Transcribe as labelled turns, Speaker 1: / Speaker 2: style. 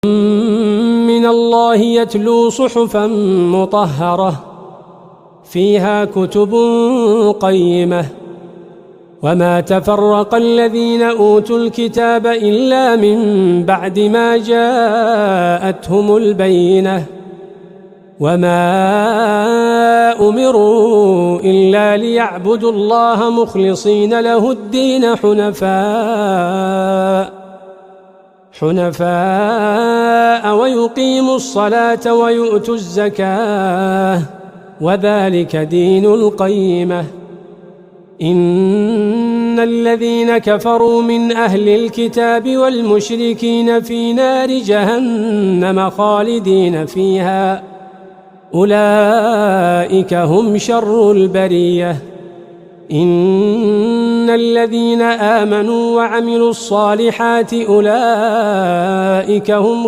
Speaker 1: من الله يتلو صحفا مطهرة فيها كتب قيمة وما تفرق الذين أوتوا الكتاب إلا من بعد ما جاءتهم البينة وما أمروا إلا ليعبدوا الله مخلصين له الدين حنفاء ويقيموا الصلاة ويؤتوا الزكاة وذلك دين القيمة. إن الذين كفروا من أهل الكتاب والمشركين في نار جهنم خالدين فيها أولئك هم شر البرية. إن الذين آمنوا وعملوا الصالحات أولئك هم